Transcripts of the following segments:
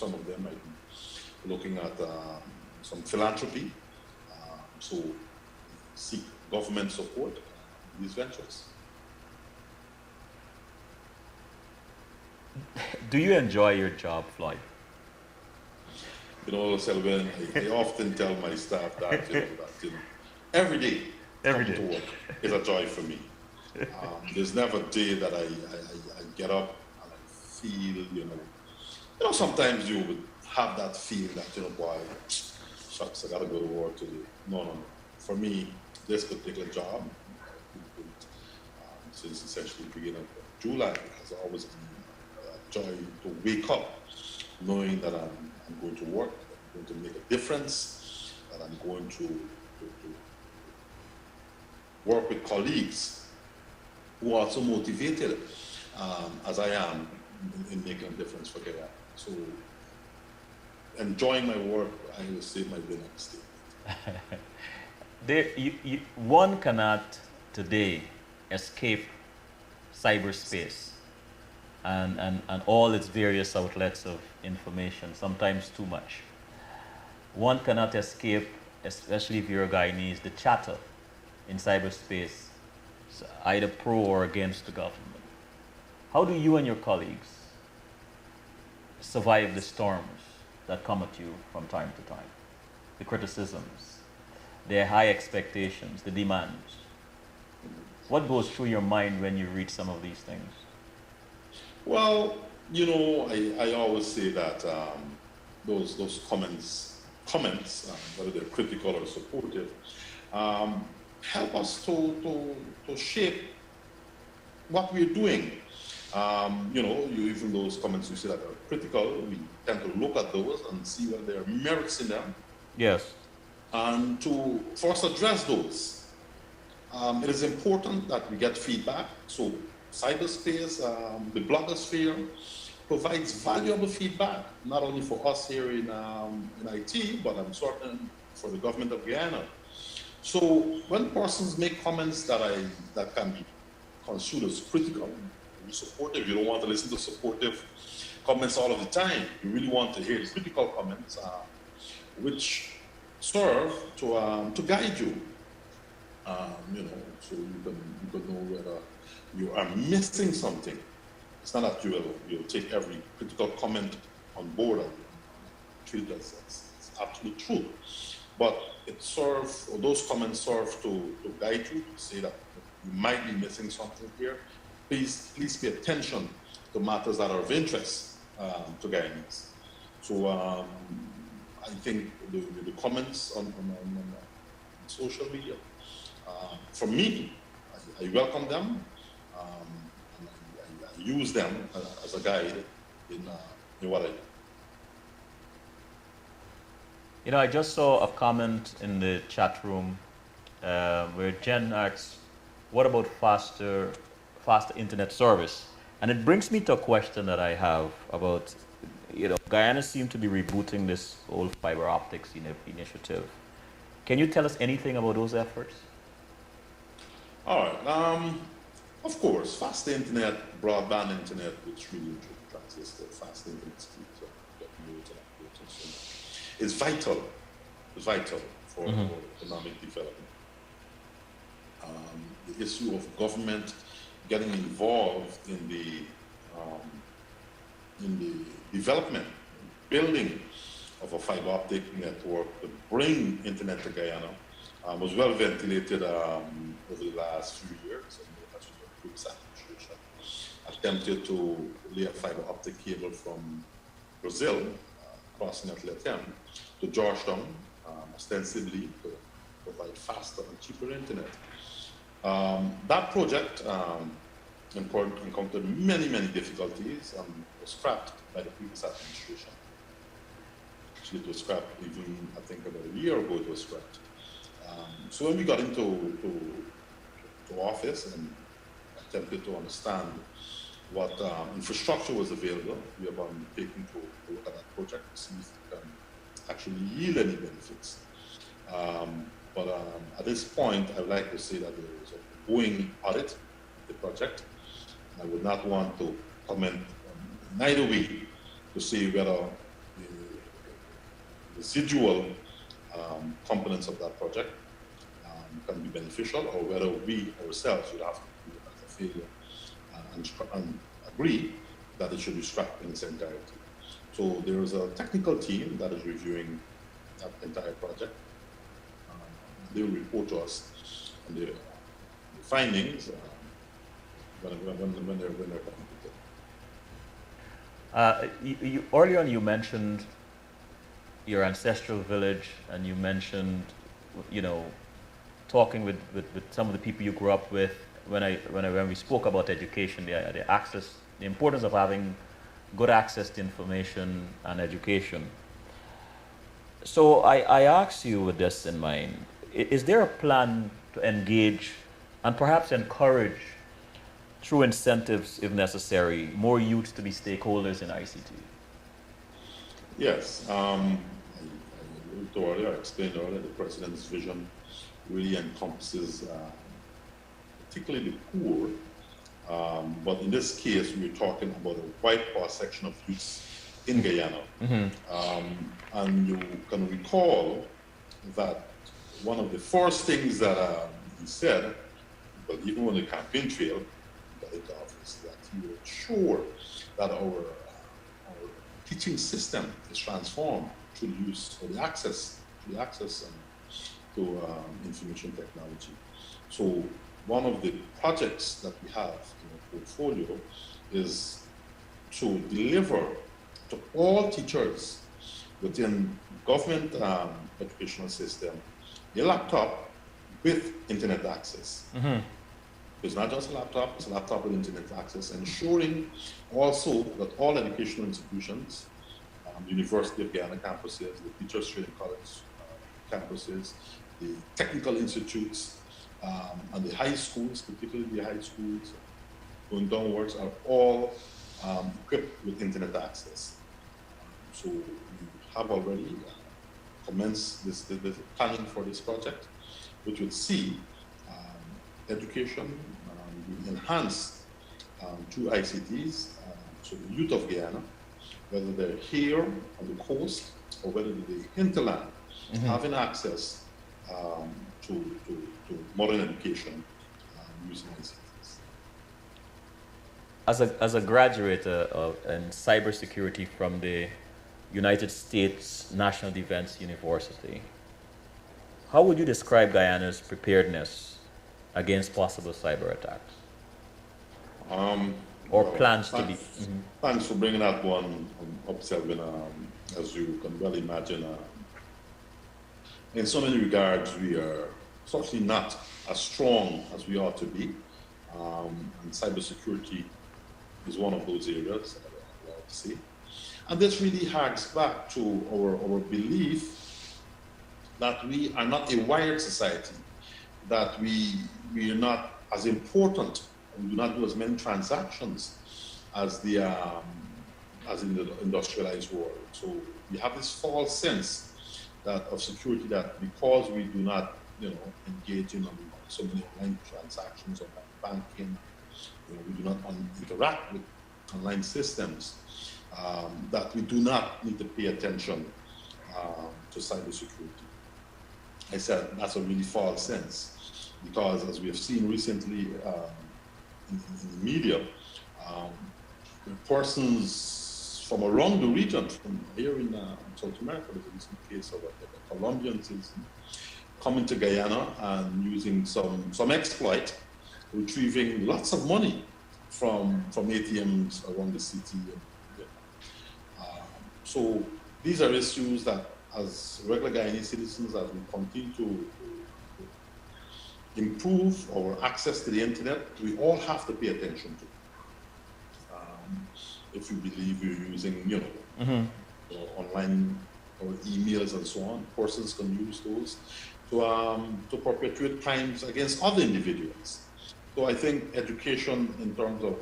some of them might be looking at some philanthropy, so seek government support in these ventures. Do you enjoy your job, Floyd? You know, Selwyn, I often tell my staff that, every day coming to work is a joy for me. There's never a day that I get up and I feel, sometimes you would have that feel that, boy, shucks, I gotta go to work today. No. For me, this particular job, since essentially the beginning of July, has always been a joy to wake up knowing that I'm going to work, that I'm going to make a difference, that I'm going to work with colleagues who are so motivated as I am in making a difference for Guyana. So enjoying my work, I will say, might be an understatement. One cannot today escape cyberspace and all its various outlets of information, sometimes too much. One cannot escape, especially if you're a Guyanese, the chatter in cyberspace, either pro or against the government. How do you and your colleagues survive the storms that come at you from time to time? The criticisms, the high expectations, the demands. What goes through your mind when you read some of these things? Well, I always say that those comments, whether they're critical or supportive, help us to shape what we're doing. Even those comments you say that are critical, we tend to look at those and see whether there are merits in them. Yes. And for us to address those, it is important that we get feedback. So cyberspace, the blogosphere provides valuable feedback, not only for us here in IT, but I'm certain for the government of Guyana. So when persons make comments that can be construed as critical, supportive, you don't want to listen to supportive comments all of the time. You really want to hear the critical comments, which serve to guide you. So you can know whether you are missing something. It's not that you'll take every critical comment on board and treat it as it's absolute truth. But those comments serve to guide you, to say that you might be missing something here. Please pay attention to matters that are of interest to Guyanese. So I think the comments on social media, for me, I welcome them. I use them as a guide in what I do. I just saw a comment in the chat room where Jen asks, what about faster internet service? And it brings me to a question that I have about, Guyana seemed to be rebooting this whole fiber optics initiative. Can you tell us anything about those efforts? All right. Of course, fast internet, broadband internet, which really translates to fast internet speed, is vital. It's vital for economic development. The issue of government getting involved in the development, building of a fiber optic network to bring internet to Guyana was well ventilated over the last few years. And the administration attempted to lay a fiber optic cable from Brazil, crossing Atlantic, to Georgetown, ostensibly to provide faster and cheaper internet. That project encountered many difficulties and was scrapped by the previous administration. Actually, it was scrapped even, I think, about a year ago it was scrapped. So when we got into office and attempted to understand what infrastructure was available, we have taken to look at that project to see if it can actually yield any benefits. But at this point, I would like to say that there is a ongoing audit of the project. I would not want to comment neither way to say whether residual components of that project can be beneficial, or whether we ourselves would have to do it as a failure and agree that it should be scrapped in its entirety. So there is a technical team that is reviewing that entire project. They will report to us on the findings when they're completed. Earlier on, you mentioned your ancestral village, and you mentioned, talking with some of the people you grew up with. When we spoke about education, the importance of having good access to information and education. So I ask you, with this in mind, is there a plan to engage and perhaps encourage, through incentives if necessary, more youth to be stakeholders in ICT? Yes. I explained earlier, the President's vision really encompasses particularly the poor, but in this case, we're talking about a wide cross-section of youth in Guyana. And you can recall that one of the first things that he said, but even when the campaign trailed, is that he will ensure that our teaching system is transformed through the use of the access to information technology. So one of the projects that we have in our portfolio is to deliver to all teachers within government educational system a laptop with internet access. It's not just a laptop, it's a laptop with internet access, ensuring also that all educational institutions, University of Guyana campuses, the Teachers Training College campuses, the technical institutes, and the high schools, particularly the high schools going downwards, are all equipped with internet access. So we have already commenced the planning for this project, which would see education be enhanced through ICTs. So the youth of Guyana, whether they're here on the coast or whether they're the hinterland, having access to modern education using ICTs. As a graduate in cybersecurity from the United States National Defense University, how would you describe Guyana's preparedness against possible cyber attacks? Or plans to be? Thanks for bringing that one up, Selvin. As you can well imagine, in so many regards, we are certainly not as strong as we ought to be. And cybersecurity is one of those areas, I would say. And this really harks back to our belief that we are not a wired society, that we are not as important, we do not do as many transactions as in the industrialized world. So we have this false sense of security, that because we do not engage in so many online transactions, online banking, we do not interact with online systems, that we do not need to pay attention to cybersecurity. I said that's a really false sense, because as we have seen recently in the media, persons from around the region, from here in South America, there's a recent case of a Colombian citizen coming to Guyana and using some exploit, retrieving lots of money from ATMs around the city. So these are issues that, as regular Guyanese citizens, as we continue to improve our access to the internet, we all have to pay attention to. If you believe you're using, online or emails and so on, persons can use those to perpetuate crimes against other individuals. So I think education in terms of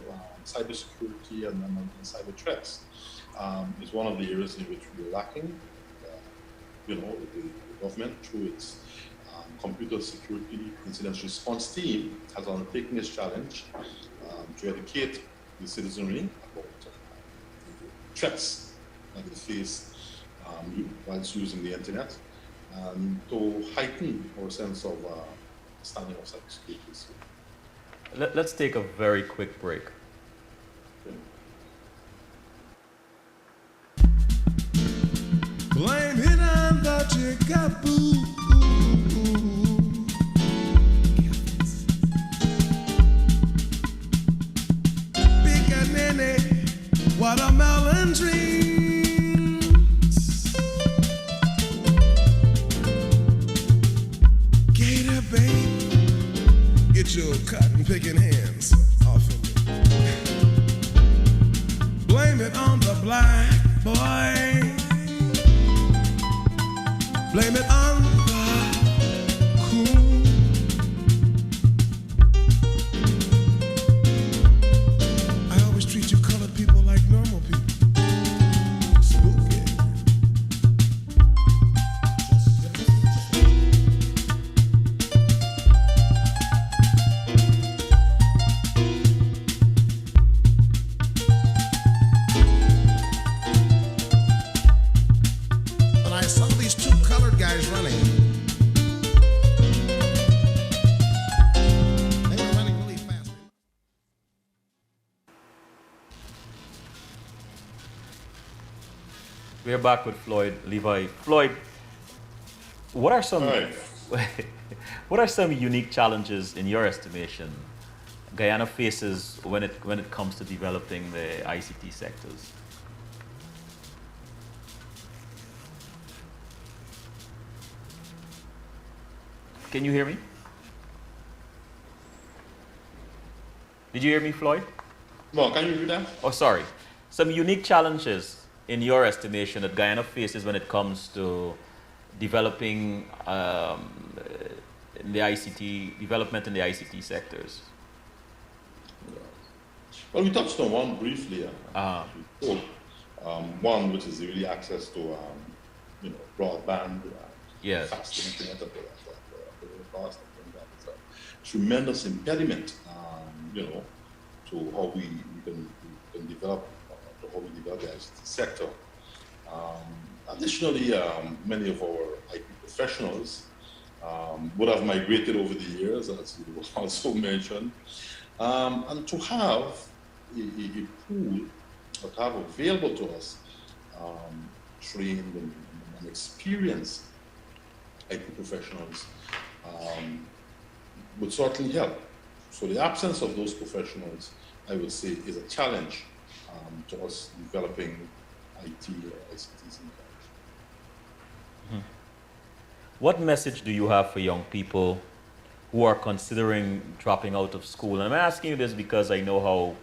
cybersecurity and cyber threats is one of the areas in which we're lacking. The government, through its computer security incident response team, has undertaken this challenge to educate the citizenry about the threats that they face whilst using the internet, and to heighten our sense of standing of cybersecurity. Let's take a very quick break. Okay. Blame it on the chickaboo. Pickaninny, watermelon dreams. Gator babe, get your cotton picking hands off of me. Blame it on the black boy. Blame it on the cool. I always treat you colored people like normal people. Spooky. But I saw these two colored guys running. They were running really fast. We're back with Floyd Levi. Floyd, what are some All right. what are some unique challenges in your estimation Guyana faces when it comes to developing the ICT sectors? Can you hear me? Did you hear me, Floyd? No, can you do that? Oh, sorry. Some unique challenges in your estimation that Guyana faces when it comes to developing in the ICT development in the ICT sectors. Well, we touched on one briefly. Uh, One which is really access to broadband, Yes. fast internet at the cost. I think that is a tremendous impediment, to how we can develop, to how we develop the ICT sector. Additionally, many of our IT professionals would have migrated over the years, as you also mentioned, and to have a pool or to have available to us trained and experienced IT professionals would certainly help. So the absence of those professionals, I would say, is a challenge to us developing IT or ICTs in college. What message do you have for young people who are considering dropping out of school? And I'm asking you this because I know how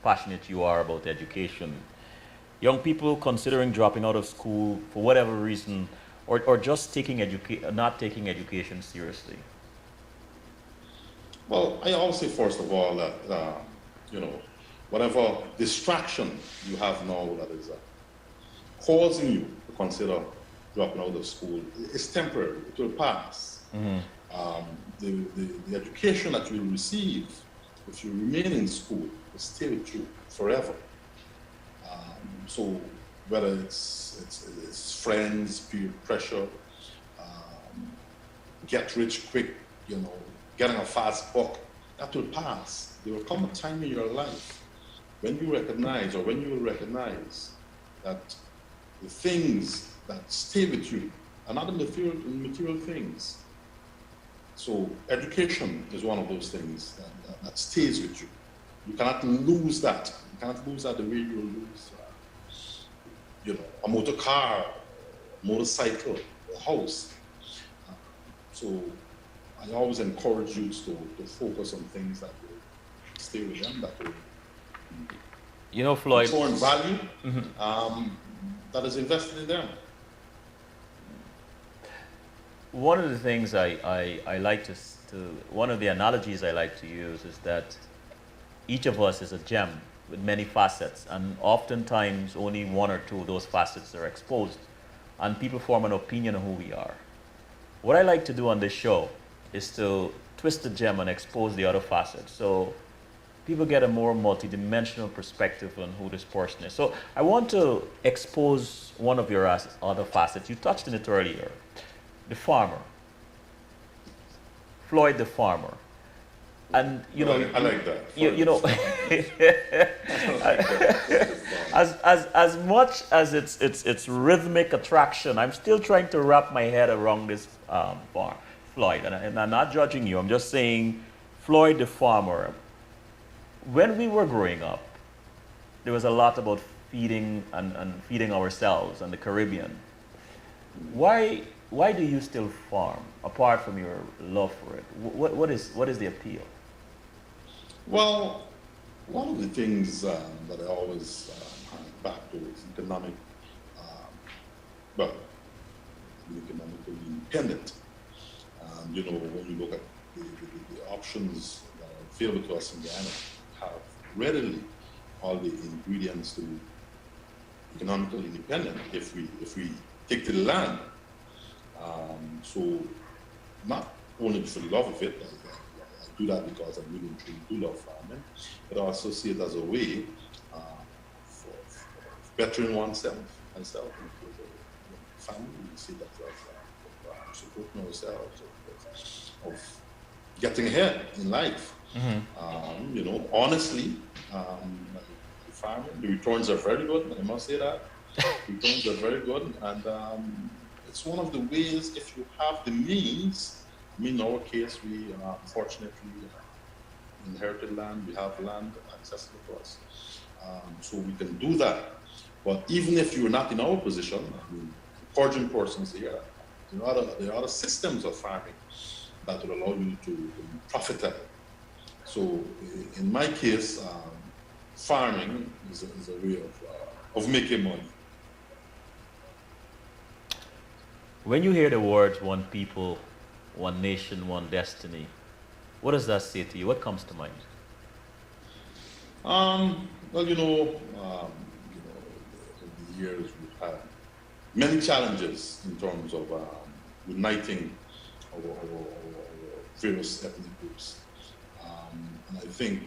passionate you are about education. Young people considering dropping out of school for whatever reason, or just not taking education seriously. Well, I always say, first of all, that, whatever distraction you have now that is causing you to consider dropping out of school is temporary. It will pass. The education that you will receive if you remain in school will stay with you forever. So whether it's friends, peer pressure, get rich quick, getting a fast buck, that will pass. There will come a time in your life when you will recognize that the things that stay with you are not the material things. So education is one of those things that stays with you. You cannot lose that. You cannot lose that the way you will lose, a motor car, a motorcycle, a house. So I always encourage youth to focus on things that will stay with them, that will Floyd, show value, that is invested in them. one of the things I like to one of the analogies I like to use is that each of us is a gem with many facets, and oftentimes only one or two of those facets are exposed, and people form an opinion of who we are. What I like to do on this show is to twist the gem and expose the other facets. So people get a more multidimensional perspective on who this person is. So I want to expose one of your other facets. You touched on it earlier, the farmer, Floyd the farmer. And you know, I like that. you know, as much as it's rhythmic attraction, I'm still trying to wrap my head around this Floyd, and I'm not judging you. I'm just saying, Floyd the farmer. When we were growing up, there was a lot about feeding and feeding ourselves and the Caribbean. Why do you still farm apart from your love for it? What is the appeal? Well, one of the things that I always hang back to is economic, well, economically independent. You know, when you look at the options that are available to us in Guyana, have readily all the ingredients to be economically independent if we take to the land. So not only for the love of it, I do that because I really truly do love farming, but I also see it as a way for bettering oneself and family. We see that as supporting ourselves, of getting ahead in life. Mm-hmm. You know, honestly, the farming, the returns are very good. I must say that returns are very good, and it's one of the ways, if you have the means. I mean, in our case, we fortunately inherited land. We have land accessible to us, so we can do that. But even if you're not in our position, I mean, encouraging persons here, there are other systems of farming that will allow you to profit at it. So in my case, farming is a way of making money. When you hear the words "one people, one nation, one destiny," what does that say to you? What comes to mind? Well, over the years we've had many challenges in terms of uniting our various ethnic groups. And I think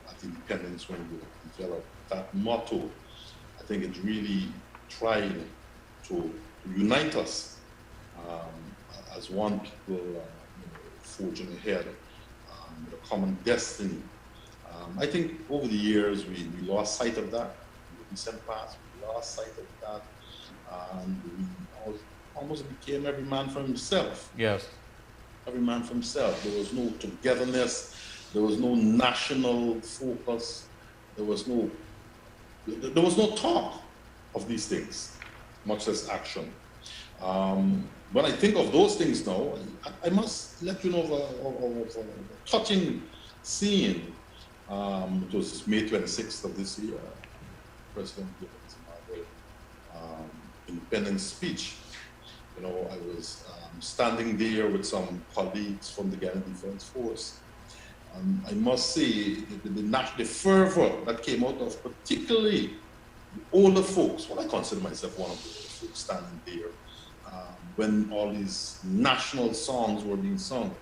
at independence, when we developed that motto, I think it really tried to unite us as one people, forging ahead with a common destiny. I think over the years we lost sight of that. In the recent past, we lost sight of that, and we almost became every man for himself. Yes. Every man for himself. There was no togetherness. There was no national focus. There was no talk of these things, much less action. When I think of those things now, I must let you know of a touching scene. It was May 26th of this year. President gave his independence speech. You know, I was standing there with some colleagues from the Guyana Defense Force. I must say the fervor that came out of particularly the older folks. Well, I consider myself one of the older folks standing there when all these national songs were being sung.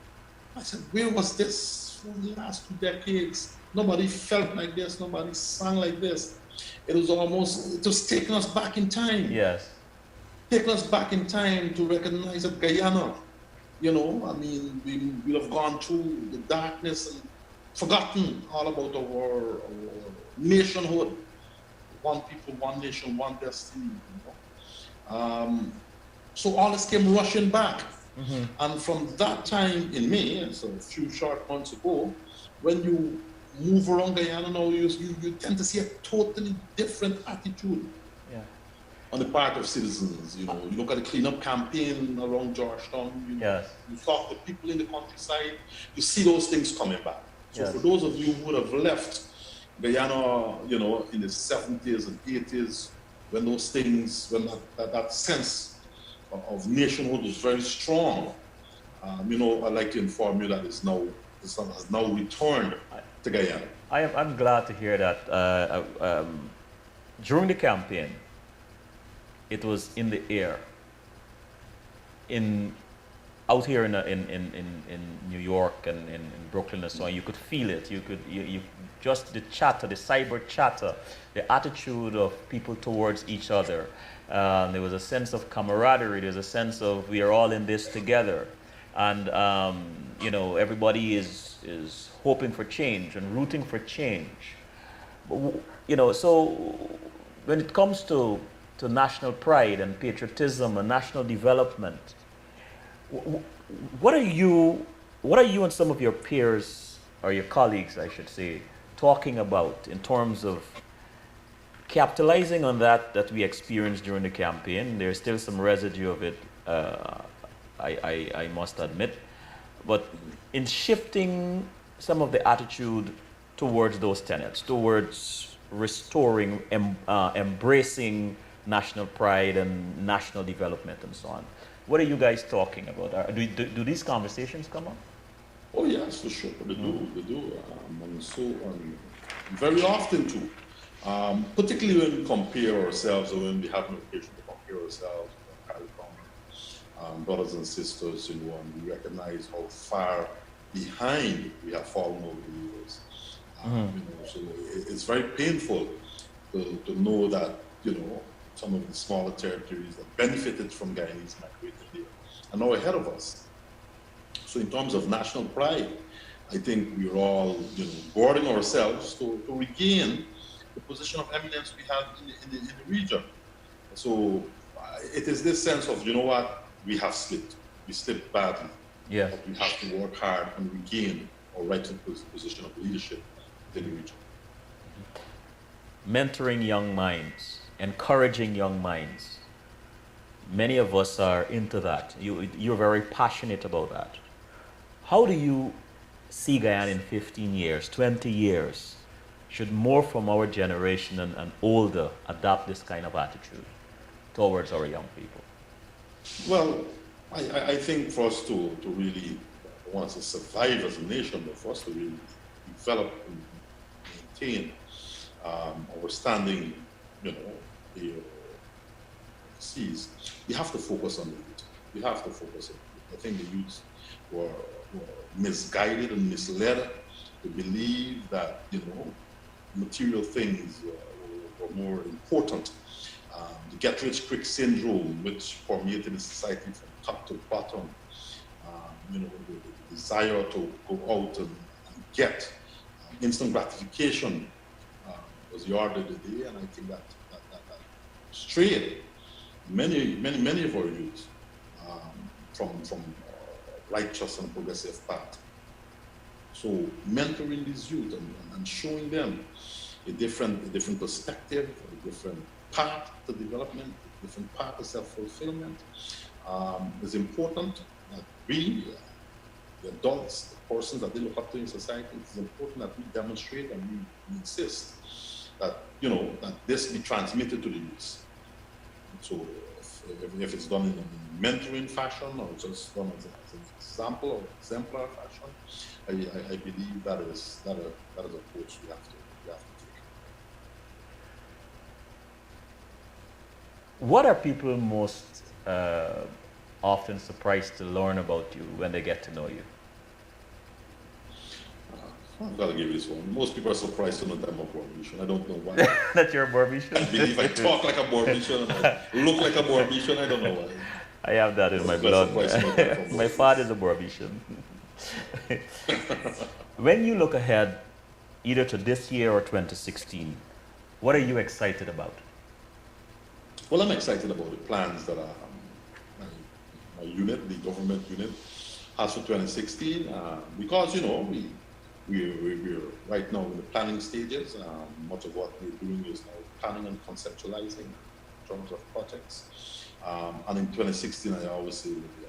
I said, where was this for the last 2 decades? Nobody felt like this. Nobody sang like this. It was taking us back in time. Yes. Taking us back in time to recognize that Guyana, you know, I mean, we have gone through the darkness and forgotten all about our nationhood. One people, one nation, one destiny, you know. So all this came rushing back. Mm-hmm. And from that time in May, so a few short months ago, when you move around Guyana now, you tend to see a totally different attitude. Yeah. On the part of citizens. You know, you look at the cleanup campaign around Georgetown, yes. You talk to people in the countryside, you see those things coming back. So yes. For those of you who would have left Guyana, you know, in the 70s and 80s, when those things, when that sense of nationhood was very strong, you know, I'd like to inform you that this has now returned to Guyana. I'm glad to hear that. During the campaign, it was in the air. In out here in New York and in Brooklyn and so on, you could feel it. You just the chatter, the cyber chatter, the attitude of people towards each other. There was a sense of camaraderie. There's a sense of we are all in this together, and you know, everybody is hoping for change and rooting for change. You know, so when it comes to national pride and patriotism and national development, what are you and some of your peers or your colleagues, I should say, talking about in terms of capitalizing on that we experienced during the campaign? There's still some residue of it, I must admit, but in shifting some of the attitude towards those tenets, towards restoring, embracing national pride and national development and so on. What are you guys talking about? Do these conversations come up? Oh yes, for sure. They do. And so very often too. Particularly when we compare ourselves or when we have an occasion to compare ourselves with our CARICOM brothers and sisters, you know, and we recognize how far behind we have fallen over the years. You know, so it's very painful to know that, you know, some of the smaller territories that benefited from Guyanese migrating there are now ahead of us. So in terms of national pride, I think we're all, you know, boarding ourselves to regain the position of eminence we have in the region. So it is this sense of, you know what, we have slipped. We slipped badly. Yeah. But we have to work hard and regain our rightful position of leadership in the region. Mentoring young minds, encouraging young minds. Many of us are into that. You're very passionate about that. How do you see Guyana in 15 years, 20 years? Should more from our generation and older adopt this kind of attitude towards our young people? Well, I think for us to really want to survive as a nation, but for us to really develop and maintain our standing, you know, overseas, we have to focus on the youth. We have to focus on the youth. I think the youth were misguided and misled to believe that, you know, material things were more important. The get-rich-quick syndrome, which permeated the society from top to bottom, you know, the desire to go out and get instant gratification was the order of the day, and I think that strayed many of our youth from righteous and progressive path. So mentoring these youth and showing them a different perspective, a different path to development, a different path to self-fulfillment is important. That we, the adults, the persons that they look up to in society, it's important that we demonstrate and we insist that, you know, that this be transmitted to the youth. So if it's done in a mentoring fashion or just done as an example or exemplar fashion, I believe that is a approach we have to take. What are people most often surprised to learn about you when they get to know you? I've got to give you this one. Most people are surprised to know that I'm a Borbician. I don't know why. That you're a Borbician? I believe I talk like a Borbician and I look like a Borbician. I don't know why. I have that in my blood. My father's a Borbician. When you look ahead, either to this year or 2016, what are you excited about? Well, I'm excited about the plans that my unit, the government unit, has for 2016 because, you know, we're right now in the planning stages. Much of what we're doing is now planning and conceptualizing in terms of projects. And in 2016, I always say with the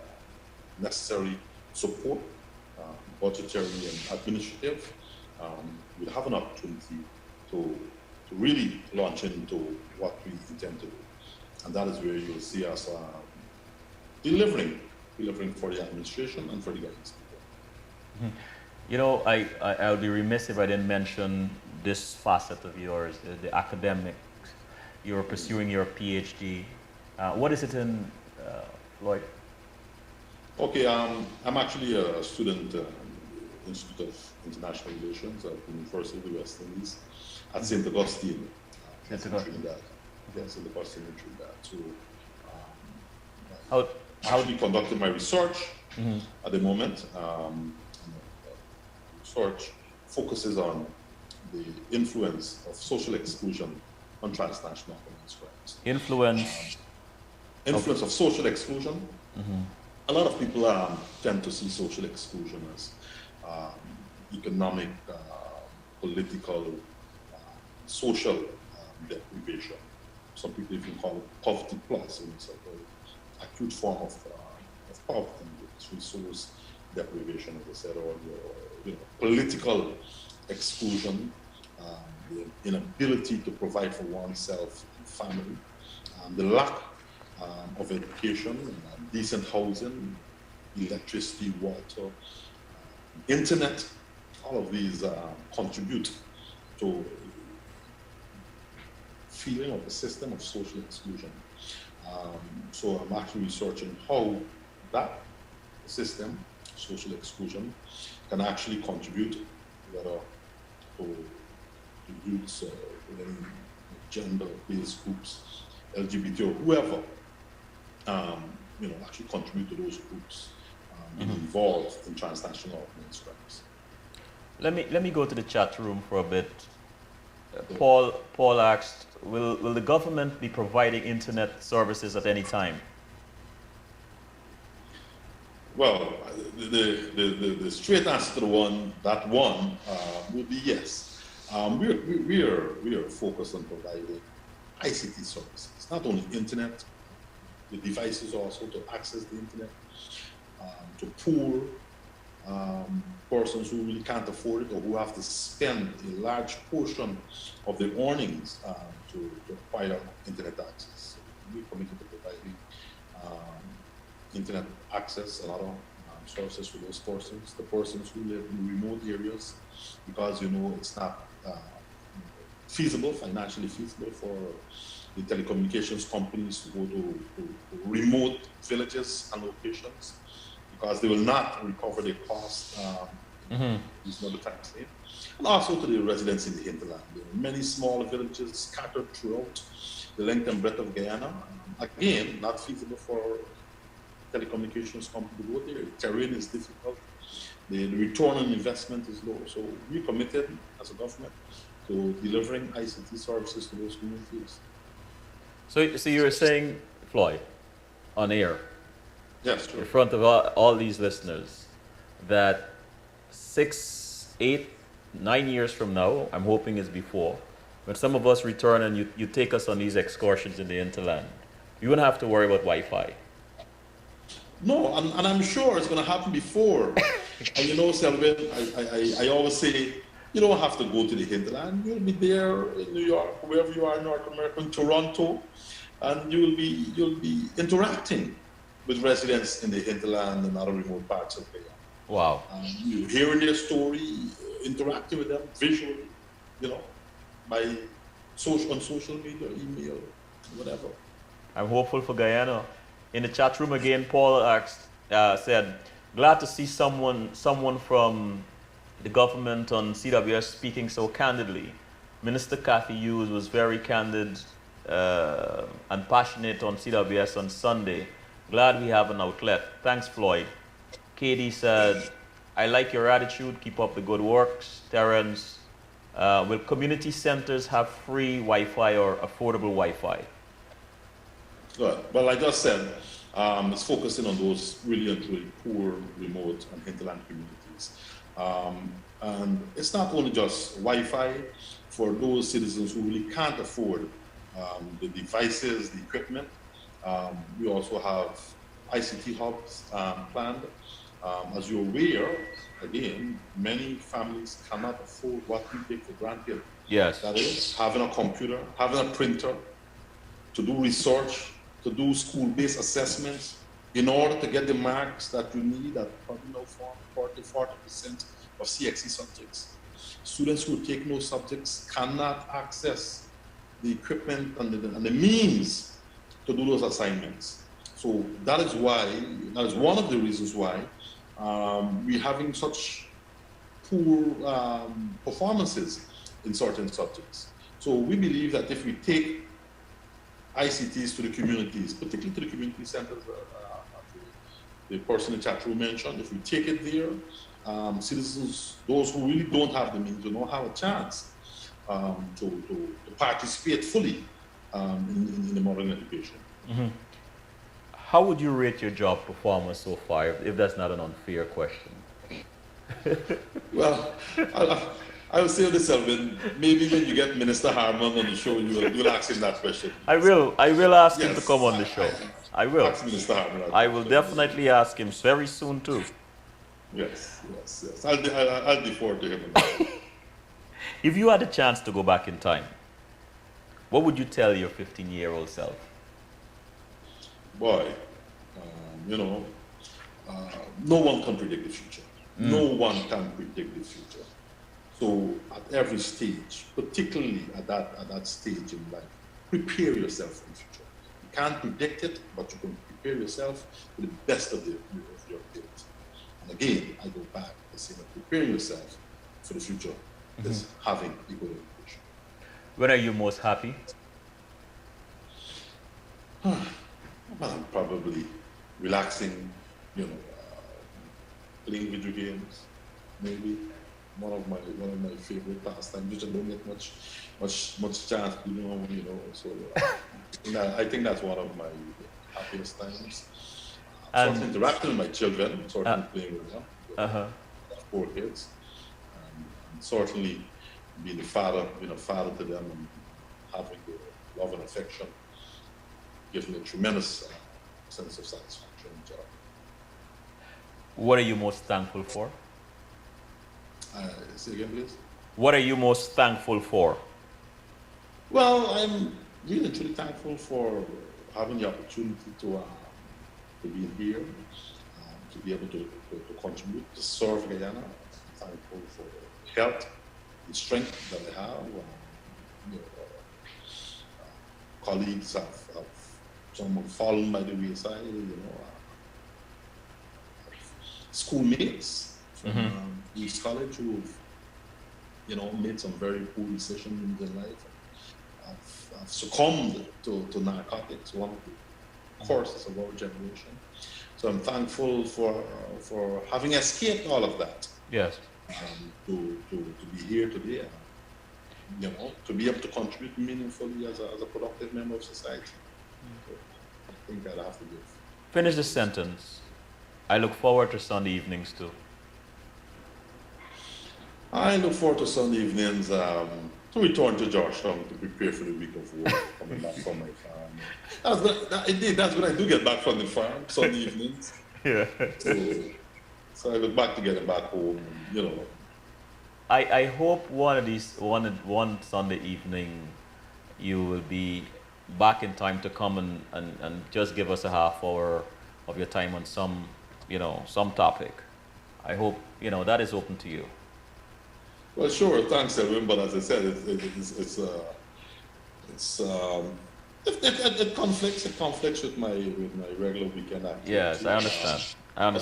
necessary support, budgetary and administrative, we'll have an opportunity to really launch into what we intend to do. And that is where you'll see us delivering for the administration and for the guidance people. You know, I'll be remiss if I didn't mention this facet of yours, the academics. You're pursuing your PhD. What is it in, Floyd? Okay, I'm actually a student Institute of International Relations at the University of the West Indies at St. Augustine. St. In Augustine. Trinidad. Yes, St. Augustine in Trinidad. So How, I'm actually conducting my research at the moment. Research focuses on the influence of social exclusion on transnational women's rights. Influence of social exclusion. A lot of people tend to see social exclusion as economic, political, social deprivation. Some people even call it poverty plus. It's a very acute form of poverty, it's resource deprivation, as I said earlier, or political exclusion, the inability to provide for oneself and family, the lack of education, decent housing, electricity, water, internet. All of these contribute to feeling of a system of social exclusion. So I'm actually researching how that system, social exclusion, can actually contribute whether to youths, within gender-based groups, LGBT or whoever, actually contribute to those groups being involved in transnational women's rights. Let me go to the chat room for a bit. Paul asked, will the government be providing internet services at any time? Well, the straight answer to that one would be yes. We are focused on providing ICT services, not only internet, the devices also to access the internet, to poor persons who really can't afford it or who have to spend a large portion of their earnings to acquire internet access. So we're committed to providing internet access and other sources for those persons, the persons who live in remote areas, because it's not feasible, financially feasible for the telecommunications companies to go to remote villages and locations, because they will not recover the cost. It's not the tax rate. And also to the residents in the hinterland. There are many small villages scattered throughout the length and breadth of Guyana. Again, not feasible for telecommunications company to go there. Terrain is difficult. The return on investment is low. So we're committed as a government to delivering ICT services to those communities. So you were saying, Floyd, on air, Yes, sure. in front of all these listeners, that 6, 8, 9 years from now, I'm hoping it's before, when some of us return and you take us on these excursions in the hinterland, you won't have to worry about Wi-Fi. No, and I'm sure it's going to happen before. And Selvin, I always say, you don't have to go to the hinterland. You'll be there in New York, wherever you are in North America, in Toronto, and you'll be interacting with residents in the hinterland and other remote parts of Guyana. Wow. You're hearing their story, interacting with them visually, on social media, email, whatever. I'm hopeful for Guyana. In the chat room again, Paul said, glad to see someone from the government on CWS speaking so candidly. Minister Kathy Hughes was very candid and passionate on CWS on Sunday. Glad we have an outlet. Thanks, Floyd. Katie said, I like your attitude. Keep up the good works. Terrence, will community centers have free Wi-Fi or affordable Wi-Fi? Good. Well, like I just said, it's focusing on those really and truly poor, remote, and hinterland communities. And it's not only just Wi-Fi for those citizens who really can't afford the devices, the equipment. We also have ICT hubs planned. As you're aware, again, many families cannot afford what we take for granted. Yes. That is, having a computer, having a printer, to do research, to do school-based assessments, in order to get the marks that you need at probably 40% of CXC subjects. Students who take those subjects cannot access the equipment and the means to do those assignments. So that is one of the reasons why we're having such poor performances in certain subjects. So we believe that if we take ICTs to the communities, particularly to the community centers, the person in chat room mentioned, if we take it there, citizens, those who really don't have the means, do not have a chance to participate fully in the modern education. Mm-hmm. How would you rate your job performance so far, if that's not an unfair question? Well, I will say this, Selvin. Maybe when you get Minister Harman on the show, you'll ask him that question. I will ask him to Yes, come on the show. I will. Ask Minister Harman that I will question. definitely ask him very soon too. Yes. I'll defer to him. On that. If you had a chance to go back in time, what would you tell your 15-year-old self? Boy, no one can predict the future. No one can predict the future. So at every stage, particularly at that stage in life, prepare yourself for the future. You can't predict it, but you can prepare yourself to the best of your ability. And again, I go back to say that preparing yourself for the future is having a good education. When are you most happy? Well, I'm probably relaxing, playing video games, maybe one of my favorite pastimes, which I don't get much chance to do, So I think that's one of my happiest times. Sort of interacting with my children, sort of playing with them. I have 4 kids, and certainly being a father to them and having the love and affection gives me a tremendous sense of satisfaction and joy. What are you most thankful for? Say again, please. What are you most thankful for? Well, I'm really truly thankful for having the opportunity to be here, to be able to contribute, to serve Guyana. I'm thankful for the health and strength that I have. Colleagues have some have fallen by the wayside, schoolmates from East College who've, made some very poor decisions in life. I've succumbed to narcotics, one of the courses of our generation. So I'm thankful for having escaped all of that. Yes. To be here today, to be able to contribute meaningfully as a productive member of society. So I think I'd have to give. Finish the sentence. I look forward to Sunday evenings too. I look forward to Sunday evenings to return to Georgetown to prepare for the week of work, coming back from my farm. That's when I do get back from the farm, Sunday evenings. Yeah. So I look back to getting back home, I hope one Sunday evening you will be back in time to come and just give us a half hour of your time on some topic. I hope that is open to you. Well, sure, thanks, everyone. But as I said, it conflicts with my regular weekend activity. Yes, I understand. I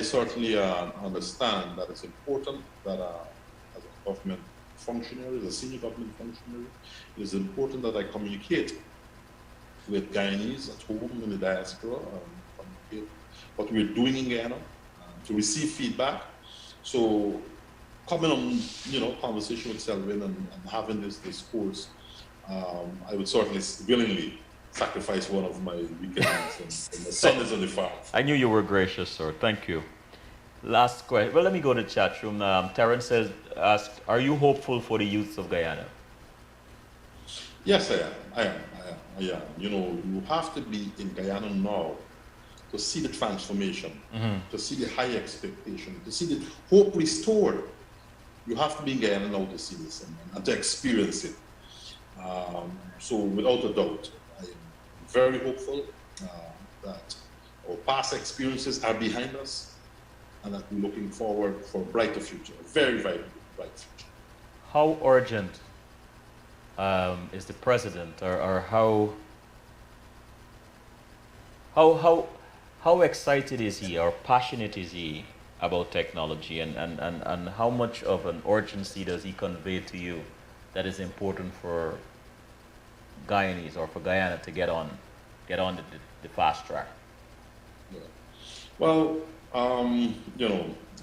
certainly understand that it's important that as a government functionary, as a senior government functionary, it is important that I communicate with Guyanese at home in the diaspora, communicate what we're doing in Guyana, to receive feedback. So coming on, conversation with Selvin and having this course, I would certainly willingly sacrifice one of my weekends and my Sundays on the farm. I knew you were gracious, sir. Thank you. Last question. Well, let me go to the chat room. Terrence asked, are you hopeful for the youth of Guyana? Yes, I am. You have to be in Guyana now to see the transformation, to see the high expectation, to see the hope restored. You have to be in Guyana now to see this and to experience it. So without a doubt, I am very hopeful that our past experiences are behind us and that we're looking forward for a brighter future, a very, very bright future. How urgent is the president, or How excited is he or passionate is he about technology, and how much of an urgency does he convey to you that is important for Guyanese or for Guyana to get on the fast track? Yeah. Well,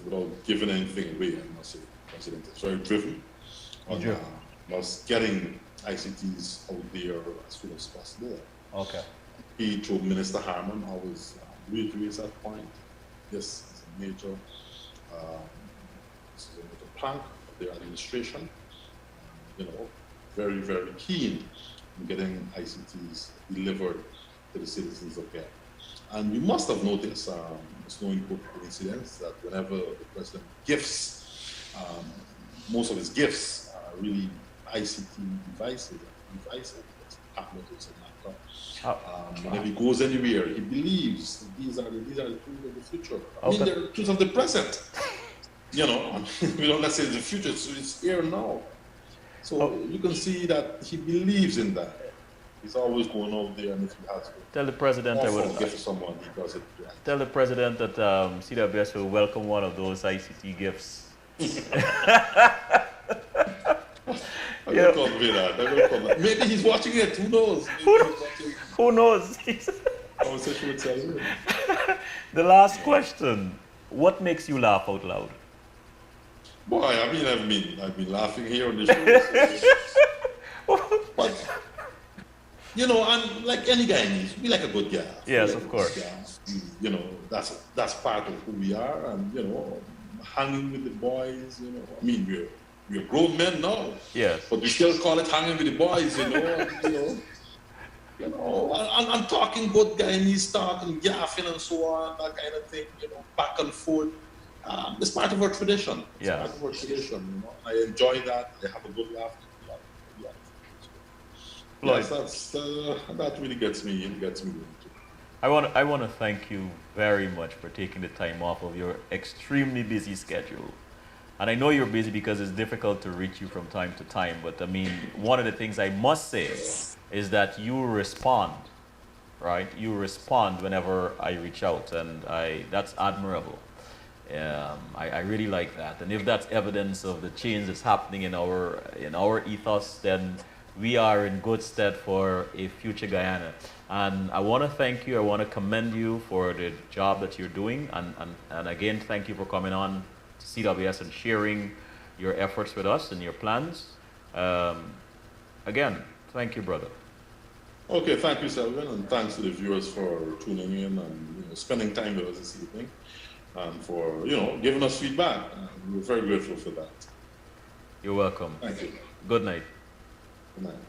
without giving anything away, I must say, President is very driven on us getting ICTs out there as soon as possible. Okay. He, through Minister Harmon, always reiterates that point. This is a major, plank of their administration. Very, very keen in getting ICTs delivered to the citizens of Guyana. And you must have noticed, it's no important coincidence that whenever the president gifts, most of his gifts are really ICT devices, tablets and laptops. Whenever he goes anywhere, he believes that these are the tools of the future. I mean, they're tools of the present. We don't let's say the future, so it's here now. So you can see that he believes in that. He's always going out there, and if he has to tell the president gift someone, he does it. Right. Tell the president that CWS will welcome one of those ICT gifts. I will convey that. Maybe he's watching it. Who knows? Who knows? Conversation with him. The last question: what makes you laugh out loud? Boy, I've been laughing here on the show. But and like any guy needs to be like a good guy. Yes, of course. That's part of who we are, and hanging with the boys. We're grown men now. Yes. But we still call it hanging with the boys. And talking good Guyanese talk and gaffing and so on, that kind of thing. Back and forth. It's part of our tradition. It's part of our tradition. I enjoy that. I have a good laugh. Yes, that really gets me. It gets me. I want to thank you very much for taking the time off of your extremely busy schedule. And I know you're busy because it's difficult to reach you from time to time. But I mean, one of the things I must say is that you respond, right? You respond whenever I reach out, and that's admirable. I really like that. And if that's evidence of the change that's happening in our ethos, then we are in good stead for a future Guyana. And I want to thank you. I want to commend you for the job that you're doing. And again, thank you for coming on to CWS and sharing your efforts with us and your plans. Again, thank you, brother. Okay, thank you, Selvin, and thanks to the viewers for tuning in and spending time with us this evening, and for giving us feedback. We're very grateful for that. You're welcome. Thank you. Good night. Good night.